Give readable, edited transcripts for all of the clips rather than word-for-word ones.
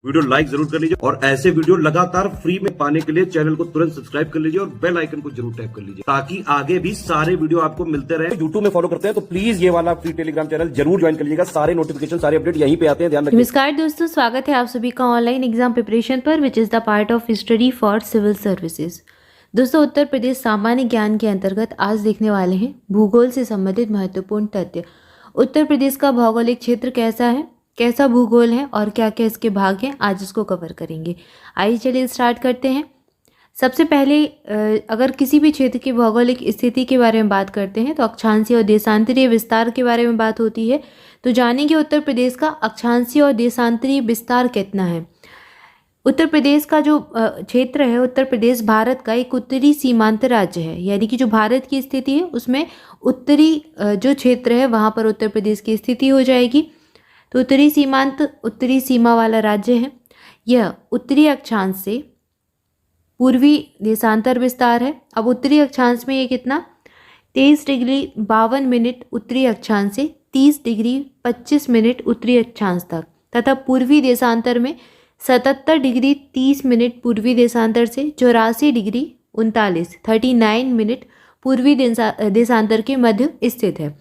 Video like जरूर कर लीजिए और ऐसे वीडियो लगातार फ्री में पाने के लिए चैनल को तुरंत सब्सक्राइब कर लीजिए और बेल आइकन को जरूर टैप कर लीजिए ताकि आगे भी सारे वीडियो आपको मिलते रहे। यूट्यूब में फॉलो करते हैं तो प्लीज ये वाला फ्री टेलीग्राम चैनल जरूर ज्वाइन कर लीजिएगा। सारे नोटिफिकेशन सारे अपडेट यहीं पे आते हैं, ध्यान रखिए। नमस्कार दोस्तों, स्वागत है आप सभी का ऑनलाइन एग्जाम प्रिपरेशन पर which is the part of study for civil services. दोस्तों, उत्तर प्रदेश सामान्य ज्ञान के अंतर्गत आज देखने वाले हैं भूगोल से संबंधित महत्वपूर्ण तथ्य। उत्तर प्रदेश का भौगोलिक क्षेत्र कैसा है, कैसा भूगोल है और क्या क्या इसके भाग हैं, आज इसको कवर करेंगे। आइए चलिए स्टार्ट करते हैं। सबसे पहले अगर किसी भी क्षेत्र की भौगोलिक स्थिति के बारे में बात करते हैं तो अक्षांशीय और देशांतरीय विस्तार के बारे में बात होती है। तो जानेंगे उत्तर प्रदेश का अक्षांशीय और देशांतरीय विस्तार कितना है। उत्तर प्रदेश का जो क्षेत्र है, उत्तर प्रदेश भारत का एक उत्तरी सीमांत राज्य है, यानी कि जो भारत की स्थिति है उसमें उत्तरी जो क्षेत्र है वहाँ पर उत्तर प्रदेश की स्थिति हो जाएगी। तो उत्तरी सीमांत, उत्तरी सीमा वाला राज्य है। यह उत्तरी अक्षांश से पूर्वी देशांतर विस्तार है। अब उत्तरी अक्षांश में ये कितना 23 डिग्री 52 मिनट उत्तरी अक्षांश से 30 डिग्री 25 मिनट उत्तरी अक्षांश तक, तथा पूर्वी देशांतर में 77 डिग्री 30 मिनट पूर्वी देशांतर से 84 डिग्री 39 मिनट पूर्वी देशांतर के मध्य स्थित है।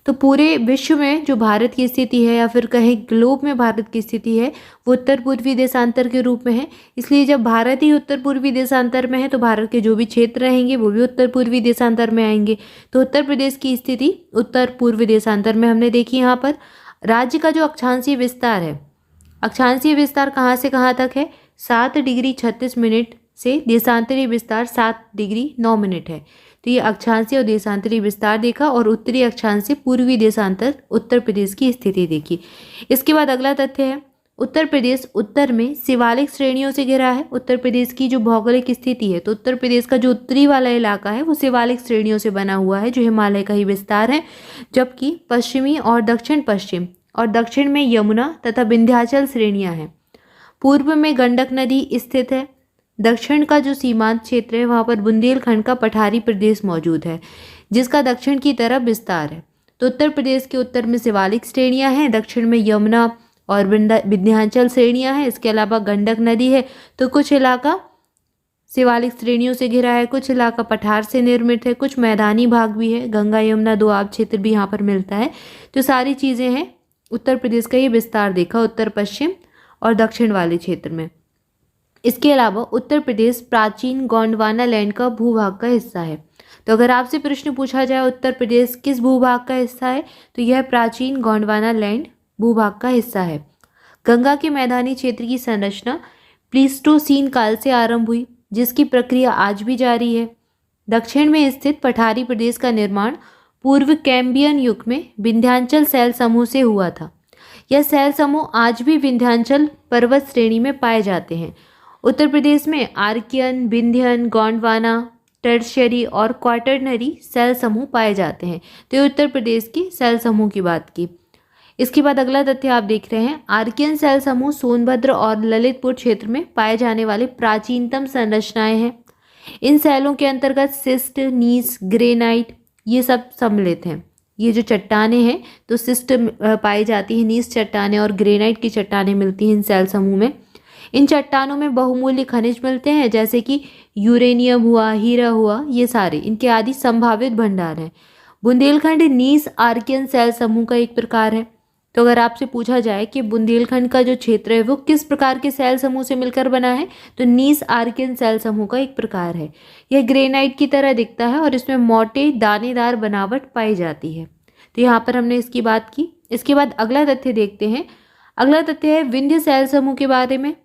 तो पूरे विश्व में जो भारत की स्थिति है, या फिर कहें ग्लोब में भारत की स्थिति है, वो उत्तर पूर्वी देशांतर के रूप में है। इसलिए जब भारत ही उत्तर पूर्वी देशांतर में है तो भारत के जो भी क्षेत्र रहेंगे वो भी उत्तर पूर्वी देशांतर में आएंगे। तो उत्तर प्रदेश की स्थिति उत्तर पूर्वी देशांतर में हमने देखी। यहाँ पर राज्य का जो अक्षांशीय विस्तार है, अक्षांशीय विस्तार कहाँ से कहाँ तक है 7 डिग्री 36 मिनट से देशांतरीय विस्तार 7 डिग्री 9 मिनट है। तो ये अक्षांशीय और देशांतरीय विस्तार देखा और उत्तरी अक्षांश से पूर्वी देशांतर उत्तर प्रदेश की स्थिति देखी। इसके बाद अगला तथ्य है उत्तर प्रदेश उत्तर में शिवालिक श्रेणियों से घिरा है। उत्तर प्रदेश की जो भौगोलिक स्थिति है, तो उत्तर प्रदेश का जो उत्तरी वाला इलाका है वो शिवालिक श्रेणियों से बना हुआ है जो हिमालय का ही विस्तार है, जबकि पश्चिमी और दक्षिण पश्चिम और दक्षिण में यमुना तथा विंध्याचल श्रेणियां हैं। पूर्व में गंडक नदी स्थित है। दक्षिण का जो सीमांत क्षेत्र है वहाँ पर बुंदेलखंड का पठारी प्रदेश मौजूद है जिसका दक्षिण की तरफ विस्तार है। तो उत्तर प्रदेश के उत्तर में शिवालिक श्रेणियाँ हैं, दक्षिण में यमुना और विंध्याचल श्रेणियाँ हैं। इसके अलावा गंडक नदी है। तो कुछ इलाका शिवालिक श्रेणियों से घिरा है, कुछ इलाका पठार से निर्मित है, कुछ मैदानी भाग भी है, गंगा यमुना दोआब क्षेत्र भी यहाँ पर मिलता है। तो सारी चीज़ें हैं। उत्तर प्रदेश का ये विस्तार देखा उत्तर पश्चिम और दक्षिण वाले क्षेत्र में। इसके अलावा उत्तर प्रदेश प्राचीन गोंडवाना लैंड का भूभाग का हिस्सा है। तो अगर आपसे प्रश्न पूछा जाए उत्तर प्रदेश किस भूभाग का हिस्सा है, तो यह प्राचीन गोंडवाना लैंड भूभाग का हिस्सा है। गंगा के मैदानी क्षेत्र की संरचना प्लीस्टोसीन काल से आरंभ हुई, जिसकी प्रक्रिया आज भी जारी है। दक्षिण में स्थित पठारी प्रदेश का निर्माण पूर्व कैम्बियन युग में विंध्याचल शैल समूह से हुआ था। यह शैल समूह आज भी विंध्याचल पर्वत श्रेणी में पाए जाते हैं। उत्तर प्रदेश में आर्कियन, विंध्यन, गोंडवाना, टर्शियरी और क्वाटरनरी शैल समूह पाए जाते हैं। तो ये उत्तर प्रदेश की शैल समूह की बात की। इसके बाद अगला तथ्य आप देख रहे हैं आर्कियन शैल समूह सोनभद्र और ललितपुर क्षेत्र में पाए जाने वाले प्राचीनतम संरचनाएं हैं। इन शैलों के अंतर्गत सिस्ट, नीस, ग्रेनाइट ये सब सम्मिलित हैं। ये जो चट्टानें हैं तो सिस्ट पाई जाती है, नीस चट्टानें और ग्रेनाइट की चट्टानें मिलती हैं इन शैल समूह में। इन चट्टानों में बहुमूल्य खनिज मिलते हैं जैसे कि यूरेनियम हुआ, हीरा हुआ, ये सारे इनके आदि संभावित भंडार हैं। बुंदेलखंड नीस आर्कियन शैल समूह का एक प्रकार है। तो अगर आपसे पूछा जाए कि बुंदेलखंड का जो क्षेत्र है वो किस प्रकार के शैल समूह से मिलकर बना है, तो नीस आर्कियन शैल समूह का एक प्रकार है। यह ग्रेनाइट की तरह दिखता है और इसमें मोटे दानेदार बनावट पाई जाती है। तो यहाँ पर हमने इसकी बात की। इसके बाद अगला तथ्य देखते हैं। अगला तथ्य है विंध्य शैल समूह के बारे में।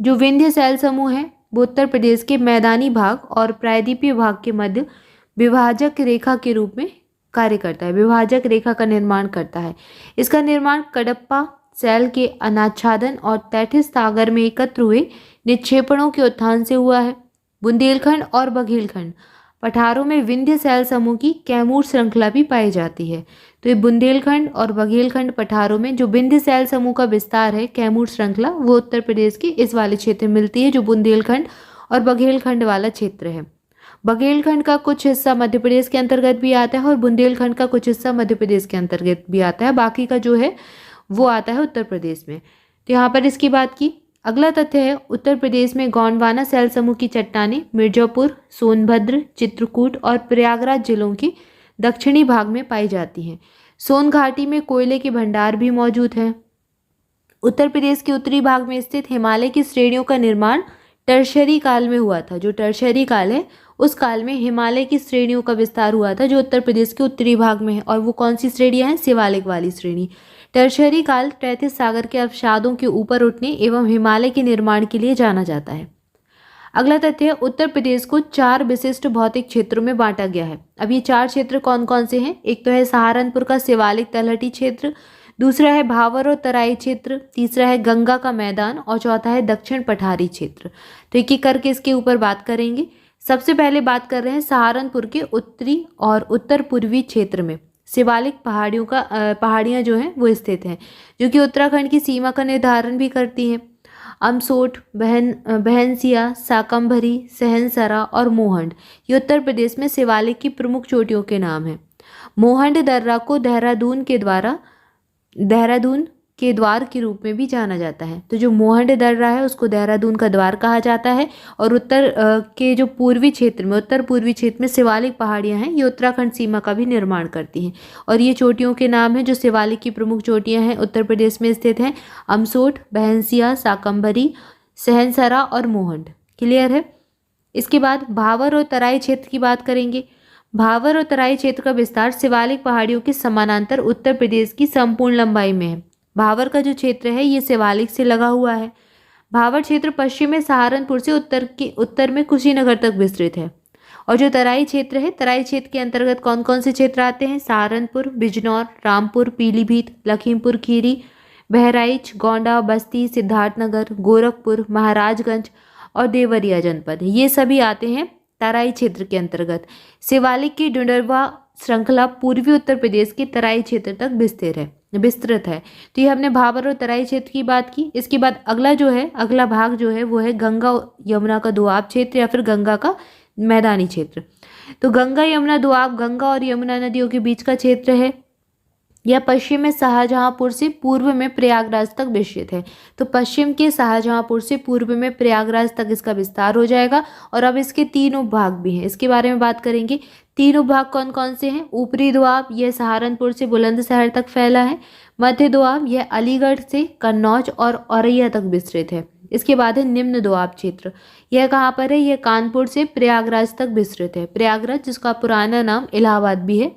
जो विंध्य शैल समूह है वो उत्तर प्रदेश के मैदानी भाग और प्रायद्वीपीय भाग के मध्य विभाजक रेखा के रूप में कार्य करता है, विभाजक रेखा का निर्माण करता है। इसका निर्माण कडप्पा शैल के अनाच्छादन और तैथिस सागर में एकत्र हुए निक्षेपणों के उत्थान से हुआ है। बुंदेलखंड और बघेलखंड पठारों में विंध्य शैल समूह की कैमूर श्रृंखला भी पाई जाती है। तो ये बुंदेलखंड और बघेलखंड पठारों में जो विंध्य शैल समूह का विस्तार है, कैमूर श्रृंखला, वो उत्तर प्रदेश के इस वाले क्षेत्र में मिलती है जो बुंदेलखंड और बघेलखंड वाला क्षेत्र है। बघेलखंड का कुछ हिस्सा मध्य प्रदेश के अंतर्गत भी आता है और बुंदेलखंड का कुछ हिस्सा मध्य प्रदेश के अंतर्गत भी आता है। बाकी का जो है वो आता है उत्तर प्रदेश में। तो यहाँ पर इसकी बात की। अगला तथ्य है उत्तर प्रदेश में गोंडवाना शैल समूह की चट्टानें मिर्जापुर, सोनभद्र, चित्रकूट और प्रयागराज जिलों के दक्षिणी भाग में पाई जाती हैं। सोन घाटी में कोयले के भंडार भी मौजूद हैं। उत्तर प्रदेश के उत्तरी भाग में स्थित हिमालय की श्रेणियों का निर्माण टर्शरी काल में हुआ था। जो टर्शरी काल है उस काल में हिमालय की श्रेणियों का विस्तार हुआ था जो उत्तर प्रदेश के उत्तरी भाग में है। और वो कौन सी श्रेणियां हैं? शिवालिक वाली श्रेणी। टर्शरी काल तैतीस सागर के अवसादों के ऊपर उठने एवं हिमालय के निर्माण के लिए जाना जाता है। अगला तथ्य है उत्तर प्रदेश को 4 विशिष्ट भौतिक क्षेत्रों में बांटा गया है। अब ये 4 क्षेत्र कौन कौन से हैं? एक तो है सहारनपुर का शिवालिक तलहटी क्षेत्र, दूसरा है भावर और तराई क्षेत्र, तीसरा है गंगा का मैदान और चौथा है दक्षिण पठारी क्षेत्र। तो एक एक करके इसके ऊपर बात करेंगे। सबसे पहले बात कर रहे हैं सहारनपुर के उत्तरी और उत्तर पूर्वी क्षेत्र में शिवालिक पहाड़ियाँ जो हैं वो स्थित हैं, जो कि उत्तराखंड की सीमा का निर्धारण भी करती हैं। अमसोट, बहनसिया, साकम्भरी, सहनसरा और मोहंड ये उत्तर प्रदेश में शिवालिक की प्रमुख चोटियों के नाम हैं। मोहंड दर्रा को देहरादून के द्वार के रूप में भी जाना जाता है। तो जो मोहंड दर्रा है उसको देहरादून का द्वार कहा जाता है। और के जो उत्तर पूर्वी क्षेत्र में शिवालिक पहाड़ियाँ हैं ये उत्तराखंड सीमा का भी निर्माण करती हैं। और ये चोटियों के नाम हैं जो शिवालिक की प्रमुख चोटियाँ हैं उत्तर प्रदेश में स्थित हैं: अमसोट, बहनसिया, साकम्भरी, सहनसरा और मोहंड। क्लियर है। इसके बाद भावर और तराई क्षेत्र की बात करेंगे। भावर और तराई क्षेत्र का विस्तार शिवालिक पहाड़ियों के समानांतर उत्तर प्रदेश की संपूर्ण लंबाई में है। भावर का जो क्षेत्र है ये शिवालिक से लगा हुआ है। भावर क्षेत्र पश्चिम में सहारनपुर से उत्तर में कुशीनगर तक विस्तृत है। और जो तराई क्षेत्र है, तराई क्षेत्र के अंतर्गत कौन कौन से क्षेत्र आते हैं? सहारनपुर, बिजनौर, रामपुर, पीलीभीत, लखीमपुर खीरी, बहराइच, गोंडा, बस्ती, सिद्धार्थनगर, गोरखपुर, महाराजगंज और देवरिया जनपद, ये सभी आते हैं तराई क्षेत्र के अंतर्गत। शिवालिक की ढूंढरवा श्रृंखला पूर्वी उत्तर प्रदेश के तराई क्षेत्र तक विस्तृत है। तो ये हमने भावर और तराई क्षेत्र की बात की। इसके बाद अगला भाग जो है वो है गंगा यमुना का दोआब क्षेत्र या फिर गंगा का मैदानी क्षेत्र। तो गंगा यमुना दोआब गंगा और यमुना नदियों के बीच का क्षेत्र है। यह पश्चिम में शाहजहांपुर से पूर्व में प्रयागराज तक विस्तृत है। तो पश्चिम के शाहजहांपुर से पूर्व में प्रयागराज तक इसका विस्तार हो जाएगा। और अब इसके 3 उपभाग भी हैं, इसके बारे में बात करेंगे। 3 उपभाग कौन कौन से हैं? ऊपरी दोआब यह सहारनपुर से बुलंदशहर तक फैला है। मध्य दोआब यह अलीगढ़ से कन्नौज और औरैया तक विस्तृत है। इसके बाद है निम्न दोआब क्षेत्र। यह कहाँ पर है? यह कानपुर से प्रयागराज तक विस्तृत है। प्रयागराज जिसका पुराना नाम इलाहाबाद भी है,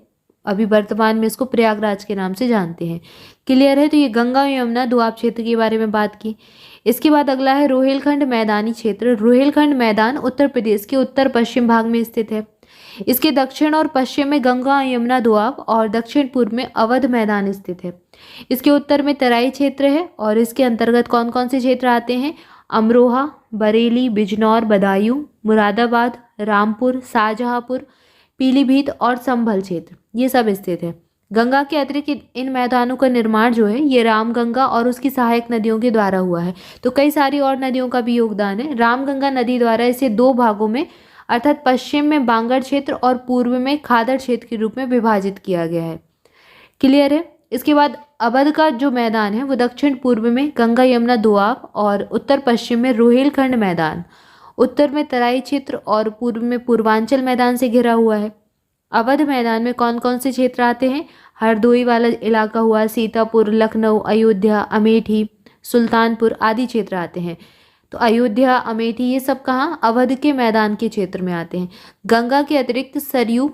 अभी वर्तमान में इसको प्रयागराज के नाम से जानते हैं। क्लियर है। तो ये गंगा यमुना दोआब क्षेत्र के बारे में बात की। इसके बाद अगला है रोहिलखंड मैदानी क्षेत्र। रोहिलखंड मैदान उत्तर प्रदेश के उत्तर पश्चिम भाग में स्थित है। इसके दक्षिण और पश्चिम में गंगा यमुना दोआब और दक्षिण पूर्व में अवध मैदान स्थित है। इसके उत्तर में तराई क्षेत्र है और इसके अंतर्गत कौन कौन से क्षेत्र आते हैं? अमरोहा, बरेली, बिजनौर, बदायूं, मुरादाबाद, रामपुर, शाहजहांपुर, पीलीभीत और संभल क्षेत्र, ये सब स्थित है। गंगा के अतिरिक्त इन मैदानों का निर्माण जो है ये रामगंगा और उसकी सहायक नदियों के द्वारा हुआ है। तो कई सारी और नदियों का भी योगदान है। रामगंगा नदी द्वारा इसे 2 भागों में अर्थात पश्चिम में बांगड़ क्षेत्र और पूर्व में खादर क्षेत्र के रूप में विभाजित किया गया है। क्लियर है। इसके बाद अवध का जो मैदान है वो दक्षिण पूर्व में गंगा यमुना दोआब और उत्तर पश्चिम में रोहिलखंड मैदान, उत्तर में तराई क्षेत्र और पूर्व में पूर्वांचल मैदान से घिरा हुआ है। अवध मैदान में कौन कौन से क्षेत्र आते हैं? हरदोई वाला इलाका हुआ, सीतापुर, लखनऊ, अयोध्या, अमेठी, सुल्तानपुर आदि क्षेत्र आते हैं। तो अयोध्या, अमेठी ये सब कहाँ? अवध के मैदान के क्षेत्र में आते हैं। गंगा के अतिरिक्त सरयू,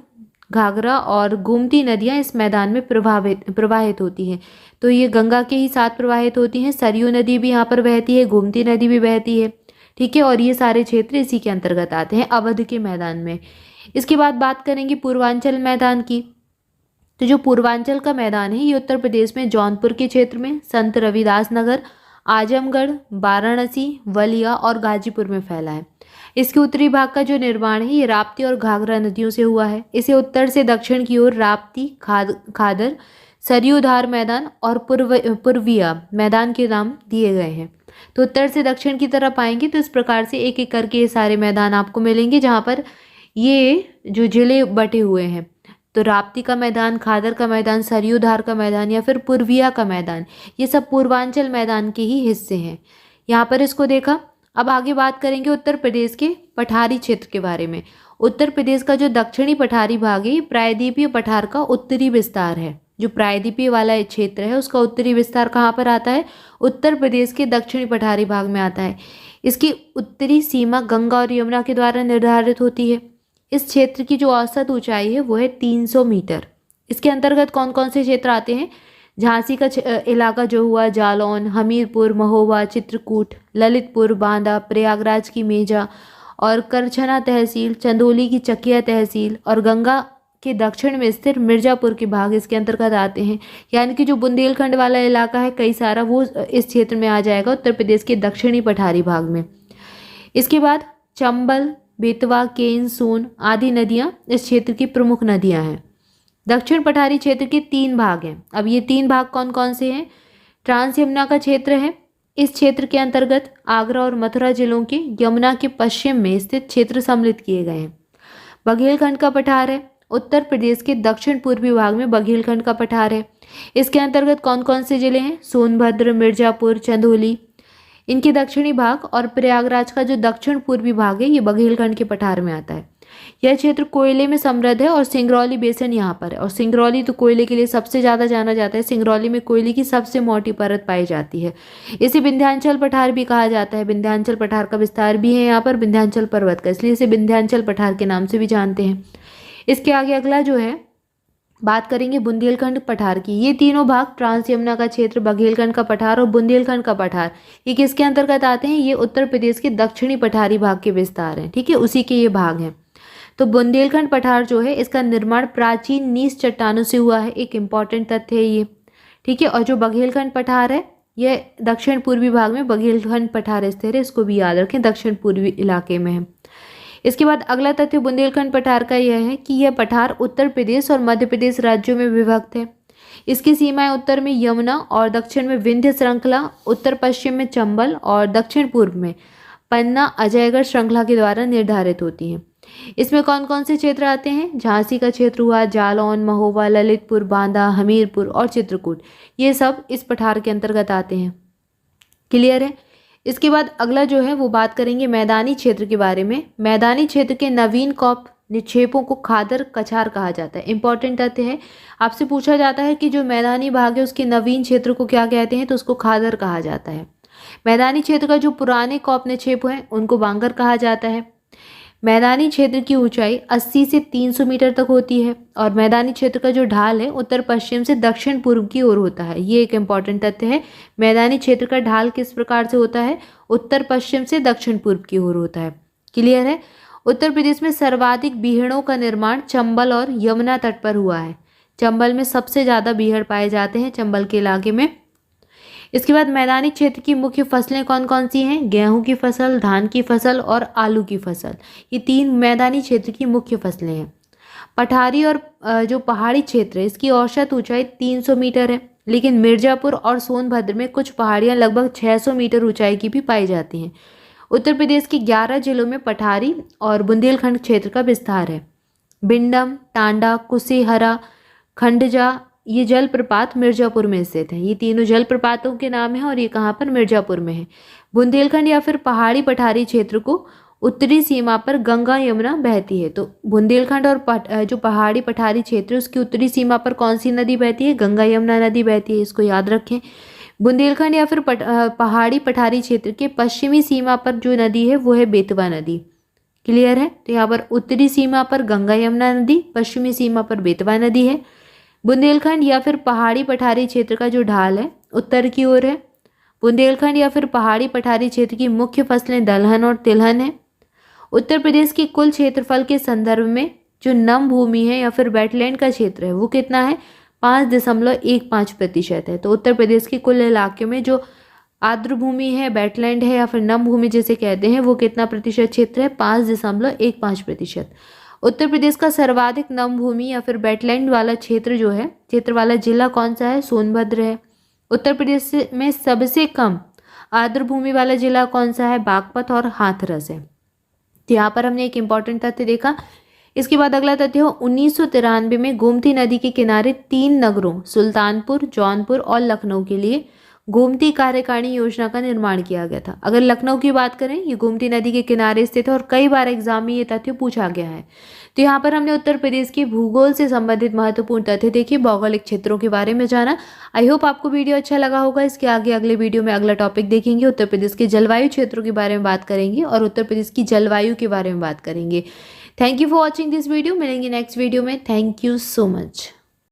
घाघरा और गोमती नदियाँ इस मैदान में प्रवाहित होती हैं। तो ये गंगा के ही साथ प्रवाहित होती हैं। सरयू नदी भी यहाँ पर बहती है, गोमती नदी भी बहती है। ठीक है। और ये सारे क्षेत्र इसी के अंतर्गत आते हैं अवध के मैदान में। इसके बाद बात करेंगे पूर्वांचल मैदान की। तो जो पूर्वांचल का मैदान है ये उत्तर प्रदेश में जौनपुर के क्षेत्र में संत रविदास नगर, आजमगढ़, वाराणसी, बलिया और गाजीपुर में फैला है। इसके उत्तरी भाग का जो निर्माण है ये राप्ती और घाघरा नदियों से हुआ है। इसे उत्तर से दक्षिण की ओर राप्ती, खादर, सरयूधार मैदान और पूर्विया मैदान के नाम दिए गए हैं। तो उत्तर से दक्षिण की तरफ आएंगे तो इस प्रकार से एक एक करके ये सारे मैदान आपको मिलेंगे जहाँ पर ये जो जिले बटे हुए हैं। तो राप्ती का मैदान, खादर का मैदान, सरयू धार का मैदान या फिर पूर्विया का मैदान, ये सब पूर्वांचल मैदान के ही हिस्से हैं। यहाँ पर इसको देखा। अब आगे बात करेंगे उत्तर प्रदेश के पठारी क्षेत्र के बारे में। उत्तर प्रदेश का जो दक्षिणी पठारी भाग है ये प्रायद्वीपीय पठार का उत्तरी विस्तार है। जो प्रायद्वीपीय वाला क्षेत्र है उसका उत्तरी विस्तार कहाँ पर आता है? उत्तर प्रदेश के दक्षिणी पठारी भाग में आता है। इसकी उत्तरी सीमा गंगा और यमुना के द्वारा निर्धारित होती है। इस क्षेत्र की जो औसत ऊंचाई है वो है 300 मीटर। इसके अंतर्गत कौन कौन से क्षेत्र आते हैं? झांसी का इलाका जो हुआ, जालौन, हमीरपुर, महोबा, चित्रकूट, ललितपुर, बांदा, प्रयागराज की मेजा और करछना तहसील, चंदौली की चकिया तहसील और गंगा के दक्षिण में स्थित मिर्जापुर के भाग इसके अंतर्गत आते हैं। यानी कि जो बुंदेलखंड वाला इलाका है कई सारा, वो इस क्षेत्र में आ जाएगा, उत्तर प्रदेश के दक्षिणी पठारी भाग में। इसके बाद चंबल, बेतवा, केन, सोन आदि नदियां इस क्षेत्र की प्रमुख नदियां हैं। दक्षिण पठारी क्षेत्र के 3 भाग हैं। अब ये 3 भाग कौन कौन से हैं? ट्रांस यमुना का क्षेत्र है। इस क्षेत्र के अंतर्गत आगरा और मथुरा जिलों के यमुना के पश्चिम में स्थित क्षेत्र सम्मिलित किए गए हैं। बघेलखंड का पठार है। उत्तर प्रदेश के दक्षिण पूर्वी भाग में बघेलखंड का पठार है। इसके अंतर्गत कौन कौन से जिले हैं? सोनभद्र, मिर्जापुर, चंदौली इनके दक्षिणी भाग और प्रयागराज का जो दक्षिण पूर्वी भाग है ये बघेलखंड के पठार में आता है। यह क्षेत्र कोयले में समृद्ध है और सिंगरौली बेसिन यहाँ पर है। और सिंगरौली तो कोयले के लिए सबसे ज़्यादा जाना जाता है। सिंगरौली में कोयले की सबसे मोटी परत पाई जाती है। इसे विंध्याचल पठार भी कहा जाता है। विंध्याचल पठार का विस्तार भी है यहाँ पर विंध्याचल पर्वत का, इसलिए इसे विंध्याचल पठार के नाम से भी जानते हैं। इसके आगे अगला जो है बात करेंगे बुंदेलखंड पठार की। ये तीनों भाग, ट्रांस यमुना का क्षेत्र, बघेलखंड का पठार और बुंदेलखंड का पठार, ये किसके अंतर्गत आते हैं? ये उत्तर प्रदेश के दक्षिणी पठारी भाग के विस्तार हैं। ठीक है, उसी के ये भाग हैं। तो बुंदेलखंड पठार जो है इसका निर्माण प्राचीन नीस चट्टानों से हुआ है। एक इम्पॉर्टेंट तथ्य है ये। ठीक है, और जो बघेलखंड पठार है यह दक्षिण पूर्वी भाग में बघेलखंड पठार स्थित है। इसको भी याद रखें, दक्षिण पूर्वी इलाके में है। इसके बाद अगला तथ्य बुंदेलखंड पठार का यह है कि यह पठार उत्तर प्रदेश और मध्य प्रदेश राज्यों में विभक्त है। इसकी सीमाएं उत्तर में यमुना और दक्षिण में विंध्य श्रृंखला, उत्तर पश्चिम में चंबल और दक्षिण पूर्व में पन्ना अजयगढ़ श्रृंखला के द्वारा निर्धारित होती हैं। इसमें कौन कौन से क्षेत्र आते हैं? झांसी का क्षेत्र हुआ, जालौन, महोबा, ललितपुर, बांदा, हमीरपुर और चित्रकूट, ये सब इस पठार के अंतर्गत आते हैं। क्लियर है? इसके बाद अगला जो है वो बात करेंगे मैदानी क्षेत्र के बारे में। मैदानी क्षेत्र के नवीन कॉप निक्षेपों को खादर कछार कहा जाता है। इंपॉर्टेंट तथ्य है, आपसे पूछा जाता है कि जो मैदानी भाग है उसके नवीन क्षेत्र को क्या कहते हैं, तो उसको खादर कहा जाता है। मैदानी क्षेत्र का जो पुराने कॉप निक्षेप हैं उनको बांगर कहा जाता है। मैदानी क्षेत्र की ऊंचाई 80 से 300 मीटर तक होती है और मैदानी क्षेत्र का जो ढाल है उत्तर पश्चिम से दक्षिण पूर्व की ओर होता है। ये एक इम्पॉर्टेंट तथ्य है। मैदानी क्षेत्र का ढाल किस प्रकार से होता है? उत्तर पश्चिम से दक्षिण पूर्व की ओर होता है। क्लियर है? उत्तर प्रदेश में सर्वाधिक बीहड़ों का निर्माण चंबल और यमुना तट पर हुआ है। चंबल में सबसे ज़्यादा बीहड़ पाए जाते हैं, चंबल के इलाके में। इसके बाद मैदानी क्षेत्र की मुख्य फसलें कौन कौन सी हैं? गेहूं की फसल, धान की फसल और आलू की फसल, ये 3 मैदानी क्षेत्र की मुख्य फसलें हैं। पठारी और जो पहाड़ी क्षेत्र है इसकी औसत ऊंचाई 300 मीटर है, लेकिन मिर्जापुर और सोनभद्र में कुछ पहाड़ियां लगभग 600 मीटर ऊंचाई की भी पाई जाती हैं। उत्तर प्रदेश के 11 जिलों में पठारी और बुंदेलखंड क्षेत्र का विस्तार है। बिंडम, टांडा, कुसेहरा, खंडजा, ये जलप्रपात मिर्जापुर में स्थित हैं। ये तीनों जलप्रपातों के नाम हैं और ये कहाँ पर? मिर्जापुर में है। बुंदेलखंड या फिर पहाड़ी पठारी क्षेत्र को उत्तरी सीमा पर गंगा यमुना बहती है। तो बुंदेलखंड और जो पहाड़ी पठारी क्षेत्र है उसकी उत्तरी सीमा पर कौन सी नदी बहती है? गंगा यमुना नदी बहती है। इसको याद रखें। बुंदेलखंड या फिर पहाड़ी पठारी क्षेत्र के पश्चिमी सीमा पर जो नदी है वो है बेतवा नदी। क्लियर है? तो यहाँ पर उत्तरी सीमा पर गंगा यमुना नदी, पश्चिमी सीमा पर बेतवा नदी है। बुंदेलखंड या फिर पहाड़ी पठारी क्षेत्र का जो ढाल है उत्तर की ओर है। बुंदेलखंड या फिर पहाड़ी पठारी क्षेत्र की मुख्य फसलें दलहन और तिलहन है। उत्तर प्रदेश के कुल क्षेत्रफल के संदर्भ में जो नम भूमि है या फिर वेटलैंड का क्षेत्र है वो कितना है? 5.15% है। तो उत्तर प्रदेश के कुल इलाके में जो आर्द्र भूमि है, वेटलैंड है या फिर नम भूमि जिसे कहते हैं, वो कितना प्रतिशत क्षेत्र है? 5.15%। उत्तर प्रदेश का सर्वाधिक नम भूमि या फिर वेटलैंड वाला क्षेत्र जो है, क्षेत्र वाला जिला कौन सा है? सोनभद्र है। उत्तर प्रदेश में सबसे कम आर्द्र भूमि वाला जिला कौन सा है? बागपत और हाथरस है। तो यहाँ पर हमने एक इम्पॉर्टेंट तथ्य देखा इसके बाद अगला तथ्य हो 1993 में गोमती नदी के किनारे 3 नगरों सुल्तानपुर, जौनपुर और लखनऊ के लिए गोमती कार्यकारिणी योजना का निर्माण किया गया था। अगर लखनऊ की बात करें, ये गोमती नदी के किनारे स्थित है और कई बार एग्जाम में ये तथ्य पूछा गया है। तो यहाँ पर हमने उत्तर प्रदेश के भूगोल से संबंधित महत्वपूर्ण तथ्य देखे, भौगोलिक क्षेत्रों के बारे में जाना। आई होप आपको वीडियो अच्छा लगा होगा। इसके आगे अगले वीडियो में अगला टॉपिक देखेंगे, उत्तर प्रदेश के जलवायु क्षेत्रों के बारे में बात करेंगे और उत्तर प्रदेश की जलवायु के बारे में बात करेंगे। Thank you for watching this video. मिलेंगे नेक्स्ट वीडियो में। Thank you so much.